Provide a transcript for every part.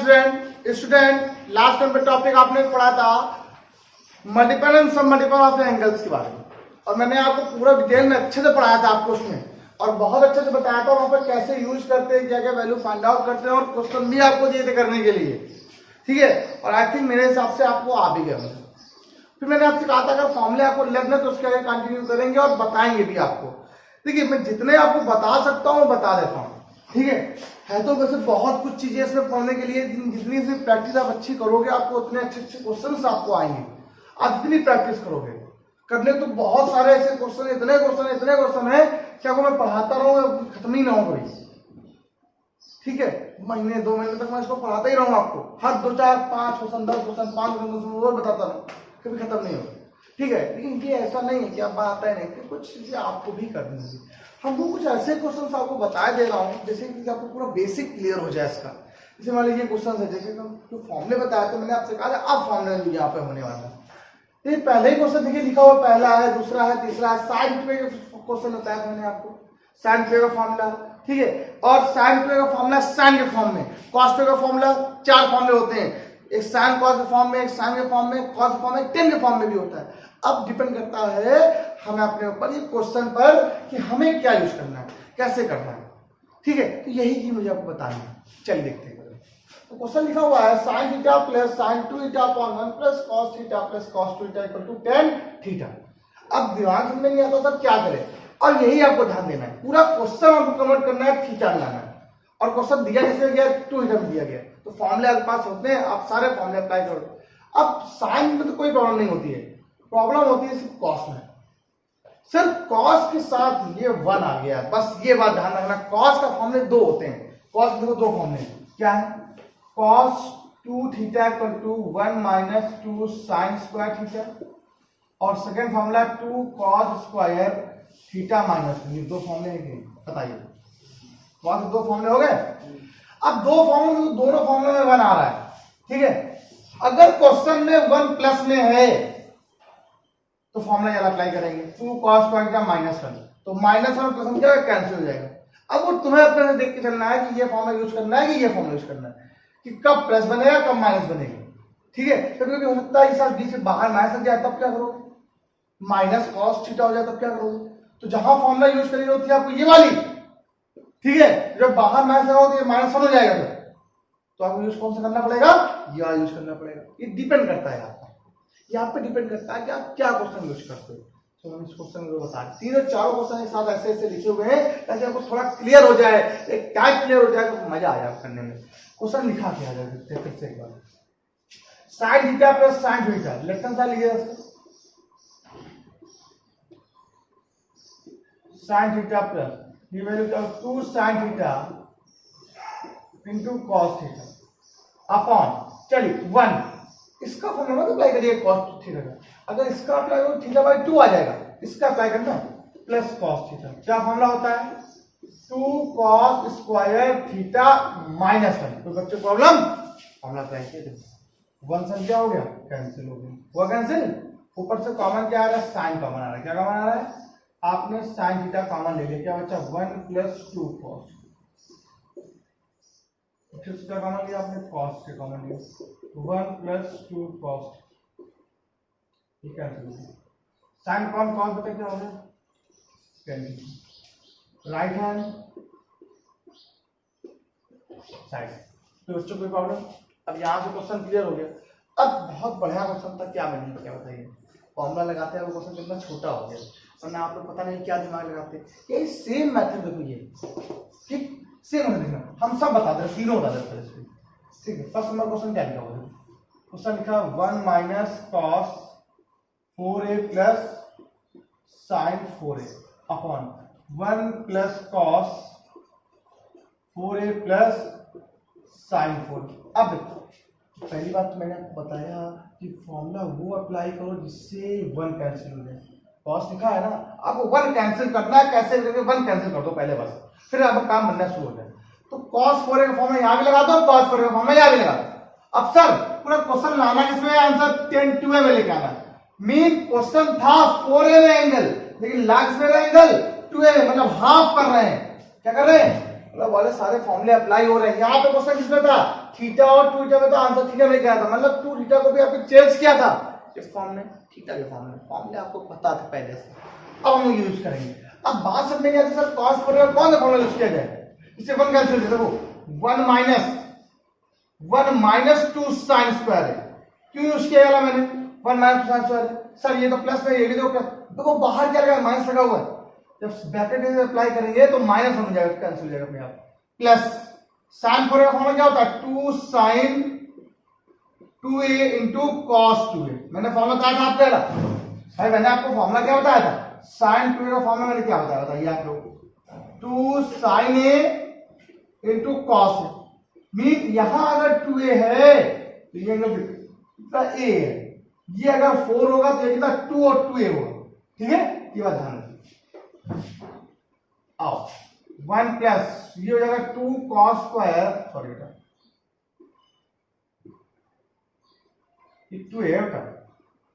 Student last time पे topic आपने पढ़ा था मल्टीपल एंड सब मल्टीपल ऑफ एंगल्स के बारे में, और मैंने आपको पूरा डिटेल में अच्छे से पढ़ाया था आपको उसमें, और बहुत अच्छे से बताया था वहां पर कैसे यूज करते हैं, क्या क्या वैल्यू फाइंड आउट करते हैं, और क्वेश्चन भी आपको दिए थे करने के लिए, ठीक है। और आई थिंक मेरे हिसाब से आपको आ भी गया। फिर मैंने आपसे कहा था अगर फॉर्मूले आपको लगना तो उसके आगे कंटिन्यू करेंगे और बताएंगे भी आपको। देखिए मैं जितने आपको बता सकता हूँ बता देता हूँ, ठीक है तो वैसे बहुत कुछ चीजें इसमें पढ़ने के लिए, जितनी सी प्रैक्टिस आप अच्छी करोगे आपको उतने अच्छे अच्छे क्वेश्चन आपको आएंगे। आप जितनी प्रैक्टिस करोगे, करने तो बहुत सारे ऐसे क्वेश्चन, इतने क्वेश्चन है कि आपको मैं पढ़ाता रहूँ खत्म ही ना हो कभी, ठीक है। महीने 2 महीने तक मैं इसको पढ़ाता ही रहूँ आपको, हर 2 4 5 क्वेश्चन 10 क्वेश्चन 5 क्वेश्चन और बताता रहूँ, कभी खत्म नहीं होगा, ठीक है। लेकिन ये ऐसा नहीं है कि आप आता है नहीं कि कुछ चीजें आपको भी करनी होगी। हमको कुछ ऐसे क्वेश्चन आपको बता दे रहा हूँ जैसे कि आपको पूरा बेसिक क्लियर हो जाए इसका। जैसे मान लीजिए क्वेश्चन है, जैसे जो फॉर्मूले बताया तो मैंने आपसे कहा अब फॉर्मूला यहाँ पे होने वाला है। ये पहले ही क्वेश्चन देखिए लिखा हुआ, पहला है, दूसरा है, तीसरा है, साइन पे क्वेश्चन बताया था मैंने आपको, साइन पे का फॉर्मूला, ठीक है। और साइन पे का फॉर्मूला साइन के फॉर्म में, कॉस पे का फॉर्मूला 4 फॉर्मूले होते हैं, एक साइन कॉस के फॉर्म में, एक साइन के फॉर्म में, कॉस के फॉर्म में, टेन के फॉर्म में भी होता है। अब डिपेंड करता है हमें अपने ऊपर ये क्वेश्चन पर कि हमें क्या यूज करना है, कैसे करना है, ठीक है। तो यही चीज मुझे आपको बतानी है। चलिए देखते हैं। तो क्वेश्चन लिखा हुआ है sin theta plus sin 2 theta upon 1 plus cos theta plus cos 2 theta equal to tan theta. अब दिमाग में नहीं आता सब क्या करें, और यही आपको ध्यान देना है, पूरा क्वेश्चन आपको कन्वर्ट करना है, थीटा लाना है। और क्वेश्चन दिया जैसे गया 2 थीटा में दिया गया, तो फॉर्मूले आपके पास होते हैं, आप सारे फॉर्मूले अप्लाई करो। अब साइन में तो कोई प्रॉब्लम नहीं होती है, प्रॉब्लम होती है सिर्फ कॉस में। सिर्फ कॉस के साथ ये 1 आ गया, बस ये बात ध्यान रखना। कॉस का फॉर्मूले 2 होते हैं, कॉस देखो 2 फॉर्मूले क्या है, cos 2 theta equal to 1 minus 2 sin square theta, और second formula 2 cos square theta minus, ये 2 फॉर्मूले हैं, बताइए कॉस 2 फॉर्मूले हो गए। अब 2 फॉर्मूले, दोनों फॉर्मूले में 1 आ रहा है, ठीक है। अगर क्वेश्चन में 1 प्लस में है तो फॉर्मूला क्या अप्लाई करेंगे, 2 cos स्क्वायर थीटा माइनस 1, तो माइनस 1 प्लस 1 क्या कैंसिल हो जाएगा। अब वो तुम्हें अपने से देख के चलना है कि ये फॉर्मूला यूज करना है कि ये फॉर्मूला यूज करना है, कि कब प्लस बनेगा कब माइनस बनेगा, ठीक है। कभी हो सकता है इस बीच से बाहर माइनस लग जाए, तब क्या करोगे, माइनस कॉस थीटा हो जाए तब क्या करोगे। तो जहां फॉर्मूला यूज करी होती है आपको ये वाली, ठीक है, जब बाहर माइनस लगा तो ये माइनस 1 हो जाएगा, तो आपको यूज कौन सा करना पड़ेगा, ये यूज करना पड़ेगा। ये डिपेंड करता है आपका, यहाँ पे डिपेंड करता है कि आप क्या क्वेश्चन यूज करते हो। तो हम इस क्वेश्चन को बता 3-4 क्वेश्चन एक साथ ऐसे ऐसे लिखे हुए हैं ताकि आपको थोड़ा क्लियर हो जाए, एक टाइप क्लियर हो जाए तो मजा आ जाए करने में। क्वेश्चन लिखा क्या है देखते हैं फिर से एक बार, sin theta plus sin theta, left hand side लीजिए, sin थीटा प्लस ये वैल्यू क्या 2 sin theta into cos theta upon, चलिए 1, इसका फॉर्मूला मत अप्लाई करिए cos थीटा का, अगर इसका अप्लाई करो थीटा बाई 2 आ जाएगा, इसका अप्लाई करना प्लस cos थीटा, क्या फॉर्मूला होता है 2 cos स्क्वायर थीटा माइनस 1। तो बच्चों प्रॉब्लम, फॉर्मूला अप्लाई किया, 1 सन क्या हो गया, कैंसिल हो गया, हुआ कैंसिल। ऊपर से कॉमन क्या आ रहा है, साइन कॉमन आ रहा है, क्या कॉमन आ रहा है, आपने साइन थीटा कॉमन ले लिया, क्या बचा 1 प्लस 2 cos, फिर उसका कॉमन लिया आपने, cos के कॉमन लिया, 1 प्लस 2 cos, ठीक है। साइन कॉन कॉन पता क्या हो गया, राइट हैंड साइड। तो बच्चों कोई प्रॉब्लम, अब यहां से क्वेश्चन क्लियर हो गया। अब बहुत बढ़िया क्वेश्चन था, क्या मैंने क्या बताइए, फॉर्मूला लगाते हैं वो क्वेश्चन कितना छोटा हो गया, वरना आप लोग पता नहीं क्या दिमाग लगाते। ये सेम मेथड देखो, ये ठीक सेम मेथड देखना, हम सब बता दे, तीनों बता देते हैं, ठीक है। फर्स्ट नंबर क्वेश्चन क्या लिखा हुआ है, क्वेश्चन लिखा 1 minus cos 4a plus sin 4a upon 1 plus cos 4a plus sin 4a। अब देखो पहली बात तो मैंने आपको बताया कि फॉर्मूला वो अप्लाई करो जिससे 1 कैंसिल हो जाए, cos लिखा है ना, आपको 1 कैंसिल करना है, कैसे करके 1 कैंसिल कर दो पहले बस, फिर आपका काम बनना शुरू हो जाए। तो cos 4a का फॉर्मूला यहाँ भी लगा दो, cos 4a का फॉर्मूला यहाँ भी लगा दो। अब सर पूरा क्वेश्चन लाना जिसमें आंसर 10 2a में लेके आना, मीन क्वेश्चन था 4a में एंगल, लेकिन लाग में एंगल 2a में, मतलब हाफ कर रहे हैं, क्या कर रहे हैं मतलब वाले सारे फॉर्मूले अप्लाई हो रहे हैं। यहाँ पे क्वेश्चन किसमें था, थीटा और टू थीटा में, तो आंसर थीटा में क्या था, मतलब टू थीटा को भी आपने चेंज किया था इस फॉर्म में, थीटा के फॉर्म में। फॉर्मूले आपको पता था पहले से, अब हम यूज करेंगे। अब बात समझ में आती सर कॉस पर कौन सा फॉर्मूला यूज किया जाए, इससे वन कैंसिल कर दो, one minus two sine square है, क्यों यूज किया गया मैंने, one minus two sine square है। सर ये तो प्लस में, ये भी तो प्लस, देखो बाहर क्या लगा, माइनस लगा हुआ है, जब ब्रैकेट में अप्लाई करेंगे तो माइनस हो जाएगा, कैंसिल हो जाएगा अपने आप। प्लस साइन फोर का फॉर्मूला क्या होता है, to sign 2a into cos 2a। मैंने फॉर्मूला बताया था आपको, भाई मैंने आपको फॉर्मूला क्या बताया था, साइन 2a का फॉर्मूला मैंने क्या बताया, बताइए आप लोग, two sine a into cos a। Mean यहां अगर 2a है तो ये एंगल कितना a है, ये अगर 4 होगा तो ये कितना 2 और 2a होगा, ठीक है, ये बात ध्यान रखिए। आओ 1 प्लस ये हो जाएगा 2 कॉस स्क्वायर, सॉरी बेटा ये 2a है बेटा,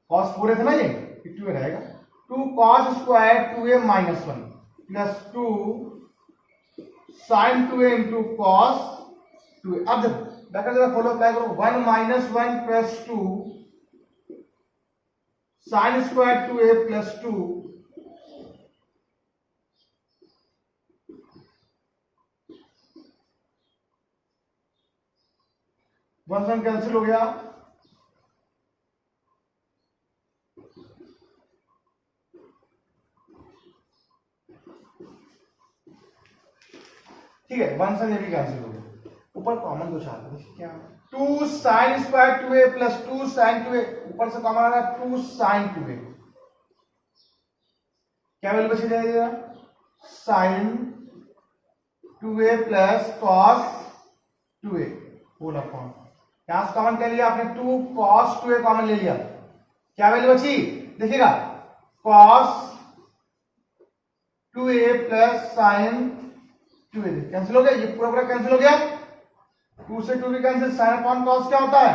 कॉस 4 है ना, ये 2a रहेगा, 2 cos square 2a minus 1 plus 2 sine 2a into cos 2a। अब देखो बैकर जरा फॉलो अप्लाई करो, 1 minus 1 plus 2 sine square 2a प्लस 2 1 कैंसिल हो गया, ठीक है, 1 से ये भी कैंसिल हो गया। ऊपर कॉमन कुछ आता है क्या, 2 साइन स्क्वायर 2a प्लस 2 साइन 2a, ऊपर से कॉमन आ रहा है 2 साइन 2a, क्या वैल्यू बची जाएगी, sine 2a plus cos 2a whole upon, यहां से कॉमन कर लिया आपने, 2 cos 2a कॉमन ले लिया, क्या वैल्यू बची देखिएगा, cos 2a plus sign 2a, cancel हो गया, ये पूरा पूरा कैंसिल हो गया, 2 से 2 भी कैंसिल, साइन अपॉन कॉस क्या होता है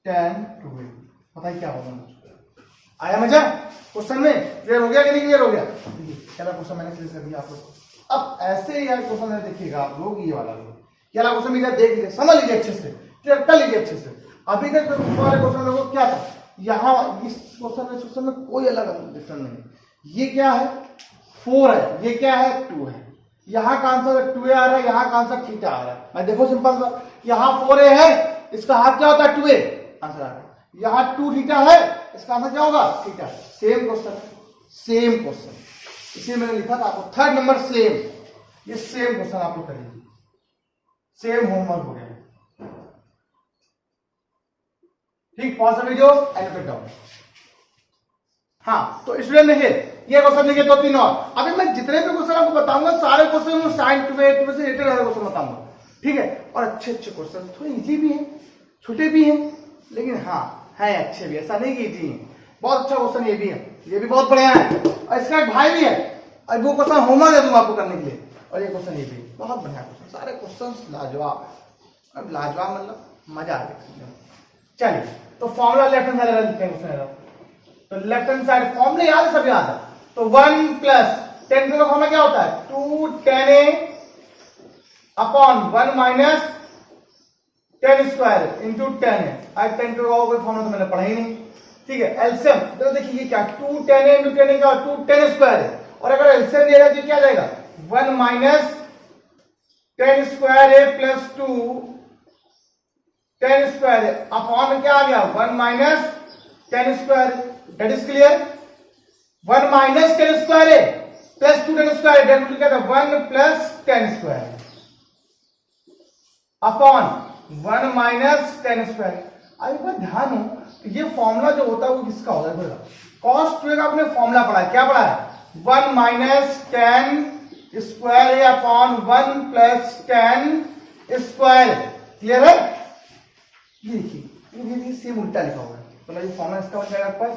tan 2a। पता है क्या होगा, आया मजा क्वेश्चन में, क्लियर हो गया कि नहीं क्लियर हो गया, चलो क्वेश्चन मैंने क्लियर कर दिया आप लोग। अब ऐसे यार क्वेश्चन में देखिएगा आप लोग, ये वाला क्या क्वेश्चन में देख लीजिए, समझ लीजिए अच्छे से, क्लियर कर लीजिए अच्छे से। अभी तक वाले क्वेश्चन लोगों को क्या था, यहाँ इस क्वेश्चन में कोई अलग डिफरेंस नहीं, ये क्या है 4 है, ये क्या है 2 है, यहाँ का आंसर 2a आ रहा है, यहाँ का आंसर थीटा आ रहा है। मैं देखो सिंपल सा, यहाँ 4a है, इसका हाफ क्या होता है 2a, आंसर आ रहा है, यहाँ 2 थीटा है, इसका आंसर क्या होगा theta. Same question, same question, इसलिए मैंने लिखा था आपको थर्ड नंबर सेम, ये सेम क्वेश्चन आप लोग करिए, सेम होमवर्क हो गया, ठीक। पॉज द वीडियो एंड फिर डाउन। हाँ तो स्टूडेंट देखिए, ये क्वेश्चन देखिए, 2-3 और। अभी मैं जितने भी क्वेश्चन आपको बताऊंगा सारे क्वेश्चन साइन 2a से रिलेटेड वाले क्वेश्चन बताऊंगा, ठीक है। और अच्छे अच्छे क्वेश्चन, थोड़े इजी भी हैं, छोटे भी हैं, लेकिन हाँ है अच्छे भी, ऐसा नहीं कि इजी है, बहुत अच्छा क्वेश्चन ये भी है, ये भी बहुत बढ़िया है, और इसका एक भाई भी है, और वो क्वेश्चन होमवर्क दे दूंगा आपको करने के लिए, और ये क्वेश्चन ये भी बहुत बढ़िया क्वेश्चन, सारे क्वेश्चन लाजवाब है। अब लाजवाब मतलब मजा आ गया। चलिए तो फॉर्मूला लेफ्ट हैंड साइड लिखते हैं क्वेश्चन, तो लेफ्ट हैंड साइड फॉर्मूला याद है, सब याद है, तो 1 प्लस tan का फॉर्मूला क्या होता है, 2 tan a upon 1 minus tan square into tan a। आज tan का कोई फॉर्मूला तो मैंने पढ़ा ही नहीं, ठीक है। एलसीएम तो देखिए ये क्या, 2 tan a into tan a का 2 tan स्क्वायर है, और अगर एलसीएम दिया जाए तो क्या जाएगा 1 minus tan square a plus 2 tan square है, अपॉन क्या आ गया 1 minus tan square, that is clear. 1 minus tan square है plus 2 tan square, that will get 1 plus tan square upon 1 minus tan square. अब एक बात ध्यान हो, ये फॉर्मूला जो होता है वो किसका होता है, cos 2a का आपने फॉर्मूला पढ़ा है, क्या पढ़ा है 1 minus tan square upon 1 plus tan square, clear है। ये देखिए सेम उल्टा लिखा हुआ है, तो ये फॉर्मूला इसका बन जाएगा आपके पास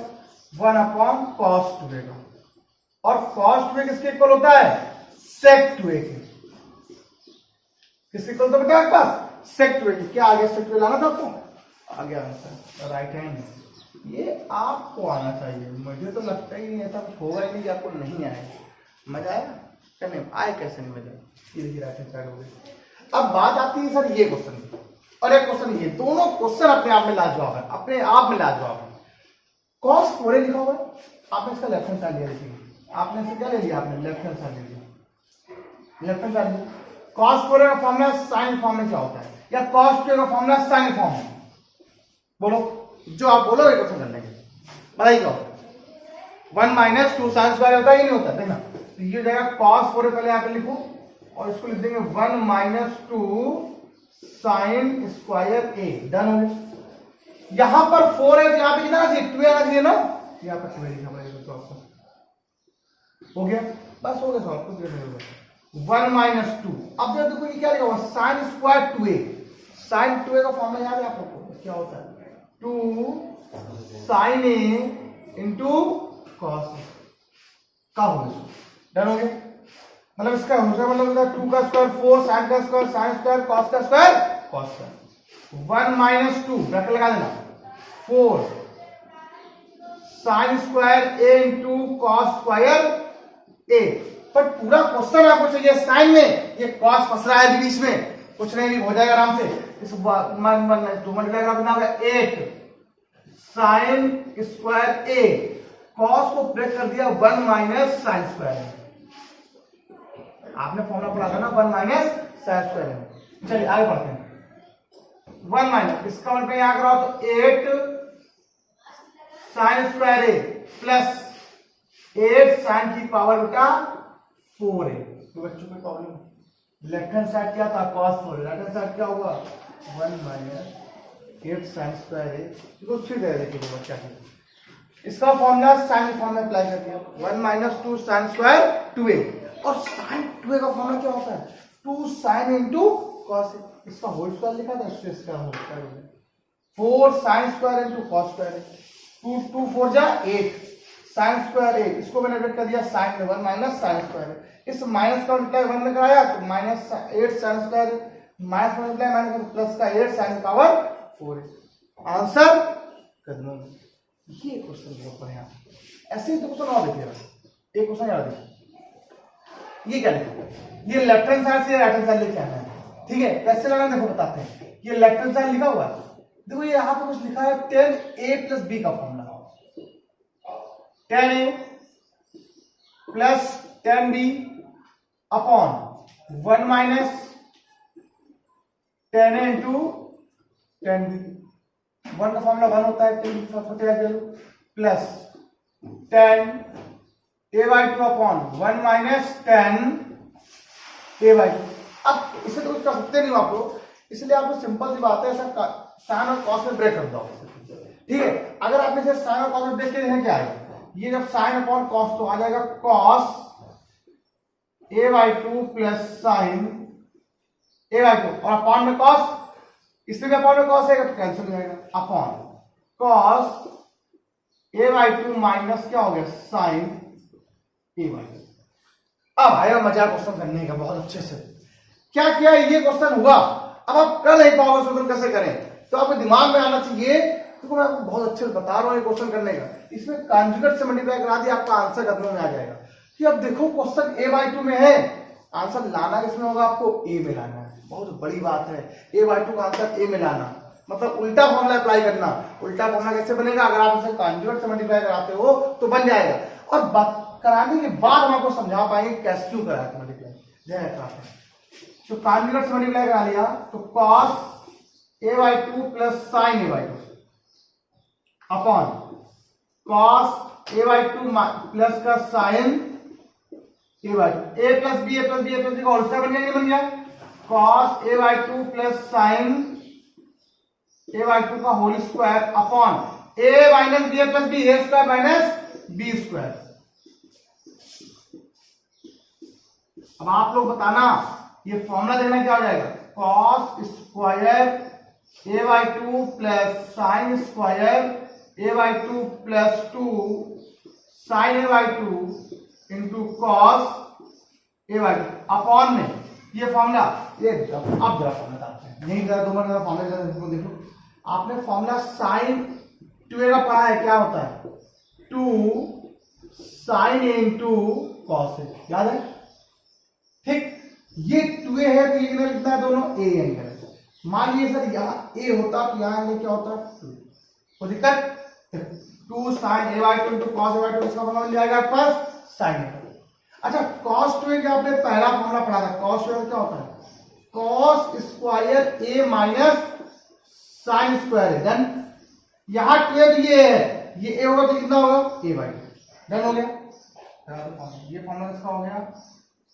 1 अपॉन cos 2a का, और cos 2a किसके इक्वल होता है sec 2a के, किसके इक्वल तो बेटा आपके पास sec 2a के। क्या आ गया sec 2a लाना था आपको, आ गया आंसर राइट हैंड, ये आपको आना चाहिए, मुझे तो लगता ही नहीं ऐसा कुछ होगा ही नहीं कि आपको नहीं आएगा। मजा आया, करने में आए कैसे नहीं मिले, ये देखिए राइट हैंड साइड हो गई। अब बात आती है सर ये क्वेश्चन की, और एक क्वेश्चन ये, दोनों क्वेश्चन अपने आप में लाजवाब है, अपने आप में लाजवाब है। cos 4a लिखा हुआ है, आपने इसका लेफ्ट हैंड साइड लिया, देखिए आपने इससे क्या ले लिया, आपने लेफ्ट हैंड साइड ले लिया, left hand side. cos 4a का फॉर्मूला साइन फॉर्म में क्या होता है, या cos 2a का फॉर्मूला साइन फॉर्म में, बोलो जो आप बोलोगे क्वेश्चन करने के, बताइए क्या होता है। 1 माइनस 2 साइन स्क्वायर होता है कि नहीं होता, देखना तो ये हो जाएगा cos 4a, पहले यहाँ पे लिखो और इसको लिख देंगे 1 minus 2 sine square a, done हो गया। यहां पर 4 है तो यहां पे कितना चाहिए, 2 आना चाहिए ना, यहां पर 2 लिखा पड़ेगा, तो आपको हो गया, बस हो गया सॉल्व, कुछ नहीं होगा। 1 माइनस 2, अब जब देखो ये क्या लिखा हुआ, sign square 2a, sign 2a का फॉर्मूला याद है आप लोग को, क्या होता है 2 साइन a इंटू कॉस का होगा, डन हो गया। मतलब इसका दूसरा मतलब 2 का स्क्वायर 4, साइन का स्क्वायर साइन स्क्वायर, कॉस का square cos square. 1 minus 2 bracket लगा देना, 4 sign square a into cos square a। पर पूरा क्वेश्चन आपको चाहिए साइन में, ये कॉस फंस रहा है अभी बीच में, कुछ नहीं भी हो जाएगा आराम से। इस 1 मल्टीप्लाई करा देना होगा 8 साइन स्क्वायर a, कॉस को ब्रेक कर दिया 1 माइनस साइन स्क्वायर, आपने फॉर्मूला पढ़ा था ना 1 माइनस साइन स्क्वायर। चलिए आगे बढ़ते हैं। 1 माइनस इसका मतलब यहां कराओ तो 8 साइन स्क्वायर ए प्लस 8 साइन की पावर बेटा 4 है। तो बच्चों को प्रॉब्लम, लेफ्ट हैंड साइड क्या था cos 4, राइट हैंड साइड क्या होगा 1 माइनस 8 साइन स्क्वायर ए, तो फिर दे देखिए बच्चा की इसका फॉर्मूला साइन फॉर्म में अप्लाई कर दिया, 1 माइनस 2 साइन स्क्वायर 2a, और साइन 2a का फॉर्मूला क्या होता है 2 साइन इंटू कॉस, इसका होल स्क्वायर लिखा था, इसका होल स्क्वायर हो गया 4 sine square into cos square, 2 2 4 जा 8 साइन स्क्वायर 8, इसको मैंने ऐड कर दिया साइन में 1 माइनस साइन स्क्वायर, इस माइनस का मल्टीप्लाई 1 में कराया तो minus 8 sine square, minus multiply minus plus का 8 साइन पावर 4 है। आंसर कर दो, ये क्वेश्चन बहुत बढ़िया, ऐसे ही तो क्वेश्चन और देखिएगा, एक क्वेश्चन याद रखिए, ये क्या लिखा, ये लेफ्ट हैंड साइड से राइट हैंड साइड लेके आना है, ठीक है, कैसे लगाना देखो बताते हैं। ये लेफ्ट हैंड साइड लिखा हुआ है, देखो ये यहां पे कुछ लिखा है 10a प्लस b का formula, 10a plus 10b upon 1 minus 10a into 10b, 1 का फॉर्मूला 1 होता है, 10 plus 10 a by 2 upon 1 minus 10 a by 2। अब इसे तो कुछ कर सकते नहीं आप लोग, इसलिए आपको सिंपल सी बात है, ऐसा साइन और कॉस में ब्रेक कर दो, ठीक है। अगर आपने इसे साइन और कॉस में ब्रेक किया क्या आएगा, ये जब साइन अपॉन कॉस तो आ जाएगा cos a by 2 plus sine a by 2, और अपॉन में कॉस, इसमें भी अपॉन में कॉस आएगा तो कैंसिल हो जाएगा, upon cos a by 2 minus क्या हो गया साइन a बाई 2। अब आएगा मजा क्वेश्चन करने का बहुत अच्छे से, क्या किया ये क्वेश्चन हुआ, अब आप कर नहीं पाओगे क्वेश्चन कैसे करें, तो आपके दिमाग में आना चाहिए, तो मैं आपको बहुत अच्छे से बता रहा हूँ ये क्वेश्चन करने का, इसमें कॉन्जुगेट से मल्टीप्लाई करा दिया आपका आंसर कदमों में आ जाएगा। कि अब देखो क्वेश्चन a बाई 2 में है, आंसर लाना किसमें होगा, आपको a में लाना है, बहुत बड़ी बात है, a बाई 2 का आंसर a में लाना, मतलब उल्टा फॉर्मूला अप्लाई करना। उल्टा फॉर्मूला कैसे बनेगा, अगर आप इसे कॉन्जुगेट से मल्टीप्लाई कराते हो तो बन जाएगा, और कराने के बाद हम आपको समझा पाएंगे कैसे क्यों कराते मल्टीप्लाई। तो कॉन्जुगेट से मल्टीप्लाई करा लिया तो cos a by 2 plus sine a by 2 upon cos a by 2 plus का sine a by 2, a plus b का होल स्क्वायर बन गया, बन गया cos a by 2 plus sine a by 2 का whole square upon a minus b plus b, a square minus b square. अब आप लोग बताना ये फॉर्मूला देना क्या हो जाएगा, cos square a by 2 plus sine square a by 2 plus 2 sine a by 2 into cos a by 2 upon में ये फॉर्मूला, ये अब जरा फॉर्मूला बताते हैं, नहीं जरा दो मिनट फॉर्मूला देखो, आपने फॉर्मूला साइन 2a का पढ़ा है, क्या होता है 2 sine a into cos a, याद है ठीक, ये 2a है तो ये कितना है दोनों a एंगल है। मान लीजिए सर यहाँ a होता तो यहाँ एंगल क्या होता 2, कोई दिक्कत? 2 sin a by 2 into cos a by 2 इसका फॉर्मूला मिल जाएगा प्लस sin a। अच्छा cos 2a का आपने पहला फॉर्मूला पढ़ा था, cos 2a क्या होता है? cos square a minus sin square है। डन। यहाँ 2a तो ये है, ये a होगा तो कितना होगा a by 2। डन हो गया। ये फॉर्मूला इसका हो गया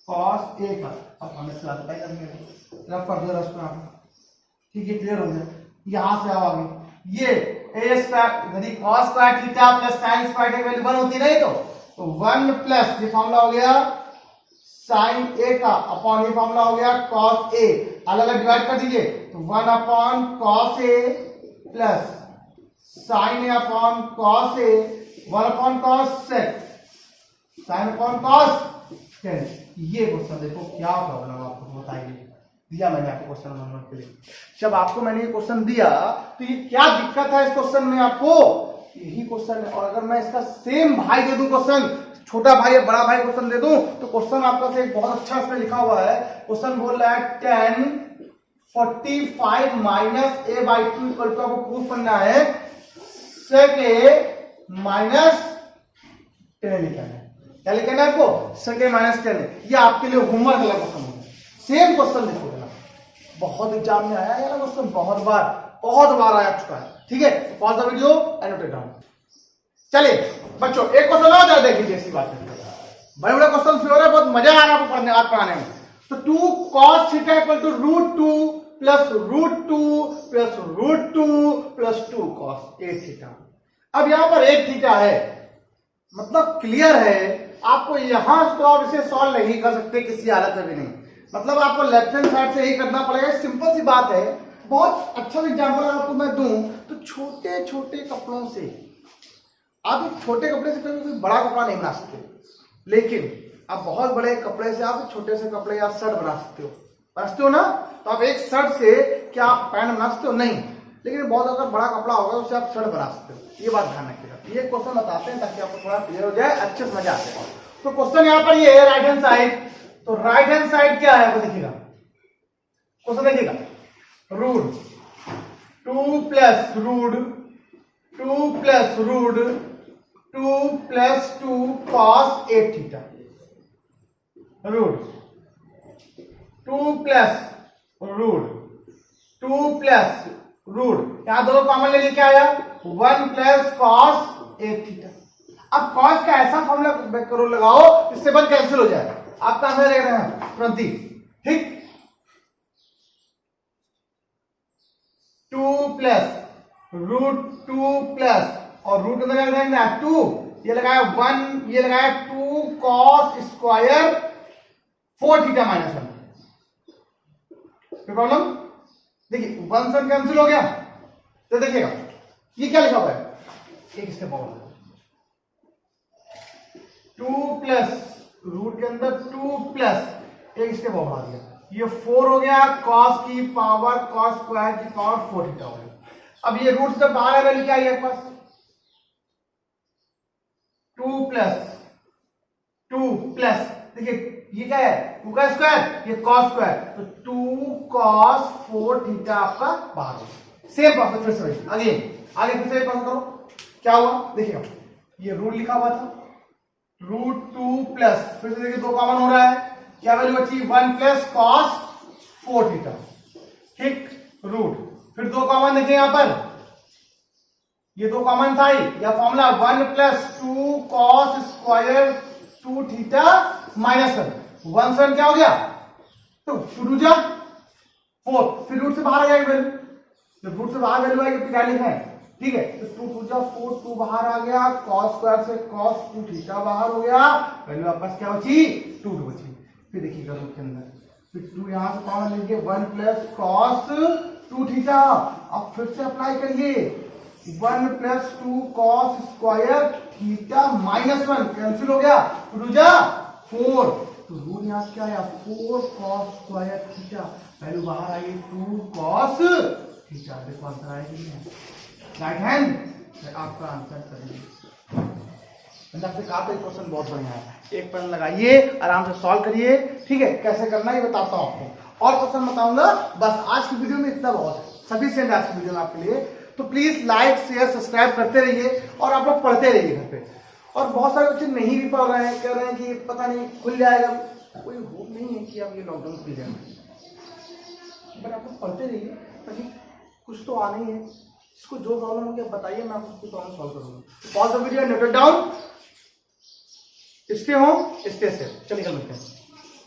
cos a का। अब हमें इसका अप्लाई करेंगे, रफ कर दो रफ में। ठीक है, क्लियर हो गया। यहाँ से आओ आगे, ये a स्क्वायर यदि cos square theta plus sin square की वैल्यू 1 होती नहीं तो 1 प्लस ये फॉर्मूला हो गया sin a का अपॉन ये फॉर्मूला हो गया cos a। अलग अलग डिवाइड कर दीजिए तो 1 upon cos a plus sin a upon cos a, 1 upon cos sec sin upon cos tan। ये क्वेश्चन देखो क्या प्रॉब्लम आपको बताइए, दिया मैंने आपको क्वेश्चन नंबर के लिए। जब आपको मैंने ये क्वेश्चन दिया तो ये क्या दिक्कत है इस क्वेश्चन में आपको, यही क्वेश्चन है। और अगर मैं इसका सेम भाई दे दूं क्वेश्चन, छोटा भाई या बड़ा भाई क्वेश्चन दे दूं तो क्वेश्चन आपका से बहुत अच्छा इसमें लिखा हुआ है। क्वेश्चन बोल रहा है 10 45 minus a by 2 equal to आपको प्रूफ करना है sec a माइनस 10 लिखना है। क्या लिखना है आपको? sec a minus 10। ये आपके लिए होमवर्क वाला क्वेश्चन होगा। सेम क्वेश्चन लिखो देना, बहुत एग्जाम में आया है ना क्वेश्चन, बहुत बार आ चुका है। ठीक है, pause the video and note it down. चलिए बच्चों एक क्वेश्चन और ज्यादा देखिए, ऐसी बात है बड़े बड़े क्वेश्चन हो रहे, बहुत मजा आ रहा है पढ़ने आज पढ़ाने में। तो 2 cos theta equal to √2 plus √2 plus √2 plus 2 cos 8 theta. अब यहां पर 8 थीटा है, मतलब क्लियर है आपको। यहां तो आप इसे सॉल्व नहीं कर सकते किसी हालत में भी नहीं, मतलब आपको लेफ्ट हैंड साइड से ही करना पड़ेगा। सिंपल सी बात है। बहुत अच्छा एग्जांपल आपको मैं दूं तो छोटे छोटे कपड़ों से आप एक छोटे कपड़े से कभी कोई बड़ा कपड़ा नहीं बना सकते, लेकिन आप बहुत बड़े कपड़े से आप छोटे से कपड़े या शर्ट बना सकते हो ना। तो आप एक शर्ट से क्या आप पैंट बना सकते हो? नहीं, लेकिन बहुत अगर बड़ा कपड़ा होगा उससे आप शर्ट बना सकते हो। ये बात ध्यान रखिएगा। ये क्वेश्चन बताते हैं ताकि आपको थोड़ा क्लियर हो जाए, अच्छे समझ आते हैं। तो क्वेश्चन यहाँ पर ये है राइट हैंड साइड। तो राइट हैंड साइड क्या है वो देखिएगा, क्वेश्चन देखिएगा। Root 2 plus root 2 plus root 2 plus 2 cos 8 theta. Root 2 plus root 2 plus root, यहां दोनों कॉमन ले क्या आया 1 प्लस cos 8 थीटा। अब cos का ऐसा फॉर्मूला करो लगाओ इससे 1 कैंसिल हो जाए, आप कहां से देख रहे हैं तुरंत ही। ठीक, 2 प्लस रूट 2 प्लस और रूट अंदर 2, ये लगाया 1, ये लगाया 2 cos स्क्वायर 4 थीटा माइनस 1। कोई प्रॉब्लम? देखिए 1 से कैंसिल हो गया तो देखिएगा ये क्या लिखा हुआ है, एक स्टेप और 2 प्लस रूट के अंदर 2 प्लस एक स्टेप और बढ़ा दिया, ये 4 हो गया cos की पावर cos स्क्वायर की पावर 4 थीटा हो गया। अब ये रूट से बाहर है वैल्यू क्या है पास 2 प्लस देखिए ये क्या है 2 का स्क्वायर, ये cos स्क्वायर, तो 2 cos 4 थीटा आपका बाहर हो गया। सेम प्रोसेस फिर से आगे फिर से पता करो क्या हुआ, देखिएगा ये रूट लिखा हुआ था रूट 2 प्लस, फिर से देखिए 2 कॉमन हो रहा है, क्या वैल्यू बची 1 प्लस cos 4 थीटा। ठीक, रूट फिर 2 कॉमन देखिए यहां पर, ये 2 कॉमन था ही, यह formula 1 plus 2 cos square 2 theta minus 1 से क्या हो गया तो 2 जा 4, फिर रूट से बाहर आ जाएगी वैल्यू, जब रूट से बाहर वैल्यू आएगी तो क्या लिखा है, ठीक है, तो 2 जा 4, 2 बाहर आ गया, cos स्क्वायर से cos 2 थीटा बाहर हो गया, वैल्यू आपके पास क्या बची 2 बची। फिर देखिएगा रूट के अंदर फिर 2 यहां से कॉमन लीजिए 1 प्लस cos 2 थीटा, अब फिर से अप्लाई करिए 1 plus 2 cos square theta minus 1 cancel हो गया, 2 जा 4, तो रूट यहां क्या आया 4 cos स्क्वायर थीटा, वैल्यू बाहर आई 2 cos थीटा। देखो आंसर आएगी नहीं राइट हैंड, आपका आंसर करेंगे मैंने आपसे कहा था ये क्वेश्चन बहुत बढ़िया है, एक पेन लगाइए, आराम से सॉल्व करिए, ठीक है। कैसे करना है ये बताता हूँ आपको, और क्वेश्चन बताऊंगा। बस आज की वीडियो में इतना बहुत है, सफिशिएंट आज की वीडियो में आपके लिए। तो प्लीज लाइक शेयर सब्सक्राइब करते रहिए और आप लोग पढ़ते रहिए घर पे। और बहुत सारे बच्चे नहीं भी पढ़ रहे हैं, कह रहे हैं कि पता नहीं खुल जाएगा, कोई होप नहीं है कि अब ये लॉकडाउन खुल जाएगा, बट आप लोग पढ़ते रहिए, ताकि कुछ तो आना ही है। इसको जो प्रॉब्लम होगी बताइए, मैं आपको उसकी प्रॉब्लम सॉल्व करूंगा। Pause the video, note it down, stay home stay safe. चलिए मिलते हैं।